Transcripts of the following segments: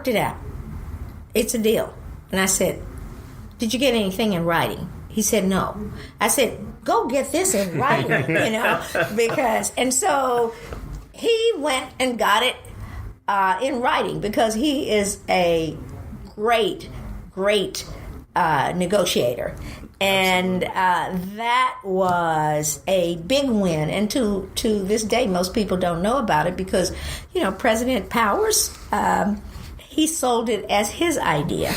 worked it out. It's a deal. And I said, did you get anything in writing? He said, no. I said, go get this in writing, and so he went and got it in writing because he is a great negotiator. And that was a big win. And to this day, most people don't know about it because, President Powers, he sold it as his idea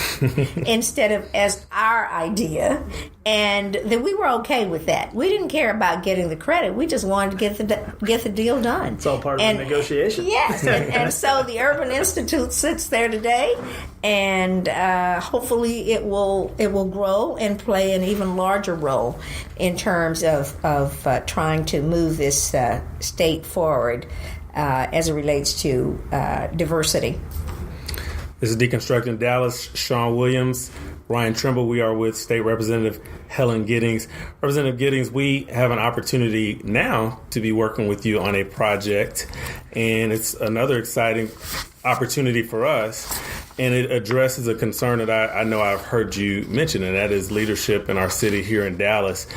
instead of as our idea. And then we were okay with that. We didn't care about getting the credit. We just wanted to get the deal done. It's all part of the negotiation. Yes. and so the Urban Institute sits there today, and hopefully it will grow and play an even larger role in terms of trying to move this state forward as it relates to diversity. This is Deconstructing Dallas. Shawn Williams, Ryan Trimble. We are with State Representative Helen Giddings. Representative Giddings, we have an opportunity now to be working with you on a project, and it's another exciting opportunity for us, and it addresses a concern that I know I've heard you mention, and that is leadership in our city here in Dallas.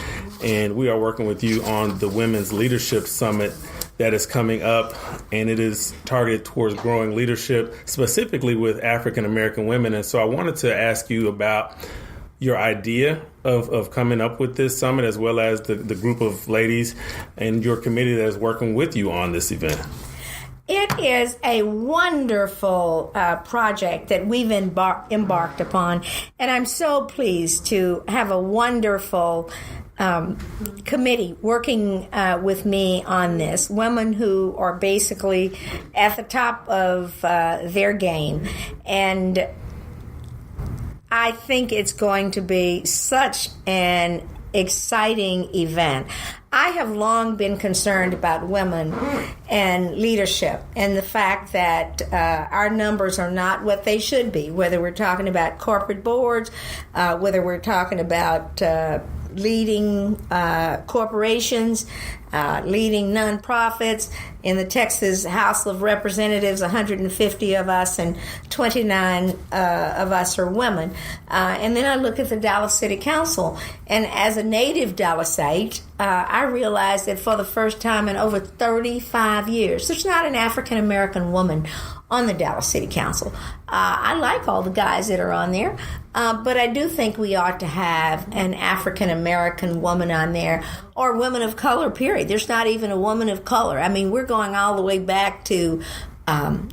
And we are working with you on the Women's Leadership Summit that is coming up, and it is targeted towards growing leadership, specifically with African American women. And so I wanted to ask you about your idea of coming up with this summit, as well as the group of ladies and your committee that is working with you on this event. It is a wonderful project that we've embarked upon, and I'm so pleased to have a wonderful committee working with me on this. Women who are basically at the top of their game. And I think it's going to be such an exciting event. I have long been concerned about women and leadership and the fact that our numbers are not what they should be, whether we're talking about corporate boards, whether we're talking about leading corporations, leading nonprofits. In the Texas House of Representatives, 150 of us and 29 of us are women. And then I look at the Dallas City Council, and as a native Dallasite, I realized that for the first time in over 35 years, there's not an African American woman on the Dallas City Council. I like all the guys that are on there, but I do think we ought to have an African American woman on there, or women of color, period. There's not even a woman of color. I mean, we're going all the way back to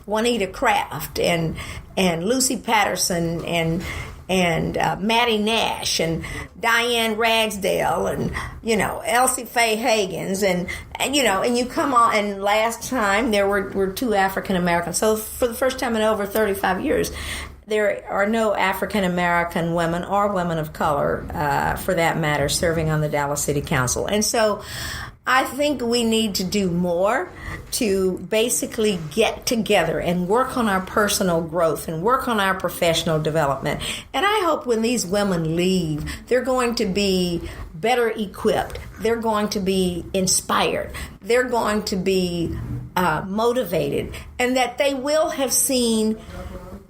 Juanita Craft and Lucy Patterson and Mattie Nash and Diane Ragsdale and Elsie Faye Hagans and you come on, and last time there were two African Americans. So for the first time in over 35 years, there are no African American women or women of color, for that matter, serving on the Dallas City Council. And so I think we need to do more to basically get together and work on our personal growth and work on our professional development. And I hope when these women leave, they're going to be better equipped. They're going to be inspired. They're going to be motivated, and that they will have seen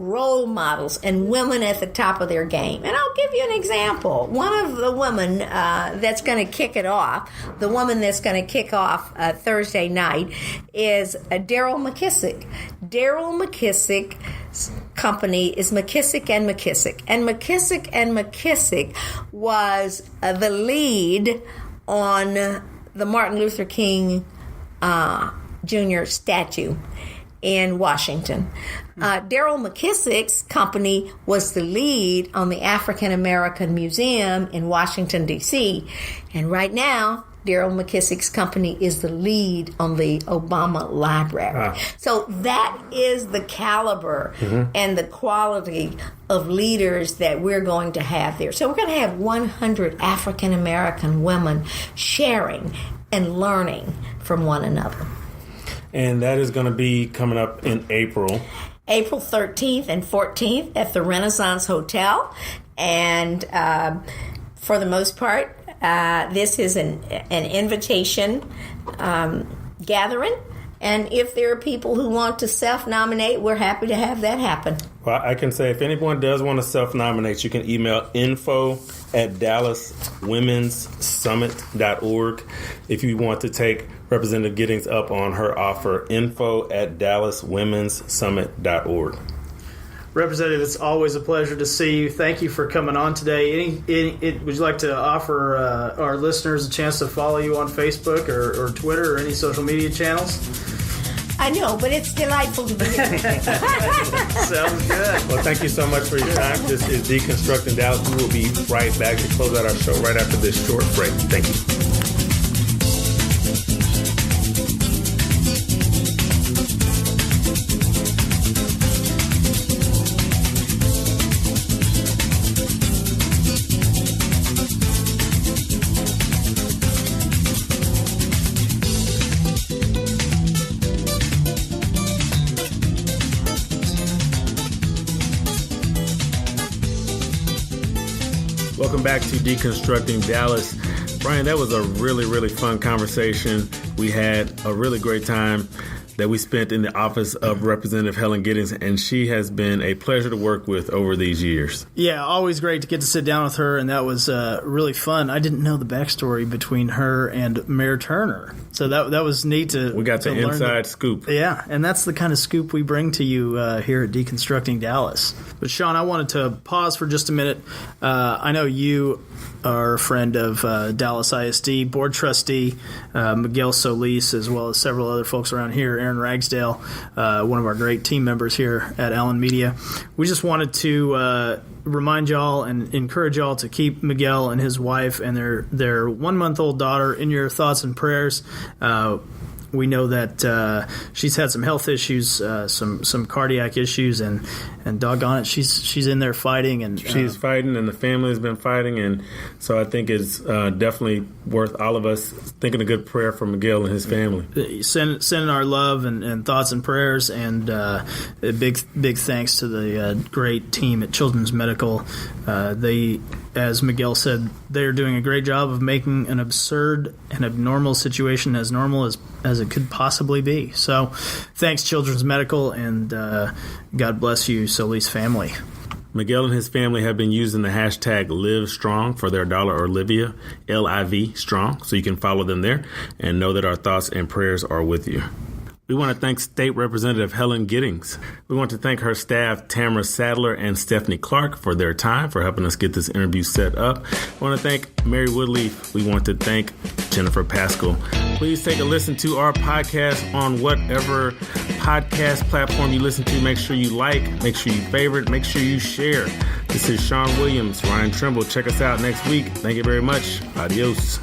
role models and women at the top of their game. And I'll give you an example. One of the women that's going to kick it off, the woman that's going to kick off Thursday night, is Daryl McKissick. Daryl McKissick's company is McKissick and McKissick. And McKissick and McKissick was the lead on the Martin Luther King Jr. statue in Washington. Daryl McKissick's company was the lead on the African American Museum in Washington, D.C. And right now, Daryl McKissick's company is the lead on the Obama Library. Wow. So that is the caliber and the quality of leaders that we're going to have there. So we're going to have 100 African American women sharing and learning from one another. And that is going to be coming up in April. April 13th and 14th at the Renaissance Hotel. And for the most part, this is an invitation gathering. And if there are people who want to self-nominate, we're happy to have that happen. Well, I can say if anyone does want to self-nominate, you can email info@dallaswomensummit.org. If you want to take Representative Giddings up on her offer, info@dallaswomensummit.org. Representative, it's always a pleasure to see you. Thank you for coming on today. Would you like to offer our listeners a chance to follow you on Facebook or Twitter or any social media channels? I know, but it's delightful to be here. Sounds good. Well, thank you so much for your time. This is Deconstructing Dallas. We will be right back to close out our show right after this short break. Thank you. Welcome back to Deconstructing Dallas. Brian, that was a really, really fun conversation. We had a really great time that we spent in the office of Representative Helen Giddings, and she has been a pleasure to work with over these years. Yeah, always great to get to sit down with her, and that was really fun. I didn't know the backstory between her and Mayor Turner, so that was neat to We got the inside scoop. Yeah, and that's the kind of scoop we bring to you here at Deconstructing Dallas. But Shawn, I wanted to pause for just a minute. I know you are a friend of Dallas ISD Board Trustee Miguel Solis, as well as several other folks around here, Aaron Ragsdale, one of our great team members here at Allen Media. We just wanted to remind y'all and encourage y'all to keep Miguel and his wife and their 1-month-old daughter in your thoughts and prayers. We know that she's had some health issues, some cardiac issues, and doggone it, she's in there fighting. And she's fighting, and the family has been fighting, and so I think it's definitely worth all of us thinking a good prayer for Miguel and his family. Sending our love and thoughts and prayers, and a big thanks to the great team at Children's Medical. They, as Miguel said, they're doing a great job of making an absurd and abnormal situation as normal as it could possibly be. So thanks, Children's Medical, and God bless you, Solis family. Miguel and his family have been using the hashtag #LiveStrong for their dollar Olivia, LIV Strong, so you can follow them there and know that our thoughts and prayers are with you. We want to thank State Representative Helen Giddings. We want to thank her staff, Tamara Sadler and Stephanie Clark, for their time, for helping us get this interview set up. We want to thank Mary Woodleaf. We want to thank Jennifer Pascal. Please take a listen to our podcast on whatever podcast platform you listen to. Make sure you like, make sure you favorite, make sure you share. This is Shawn Williams, Ryan Trimble. Check us out next week. Thank you very much. Adios.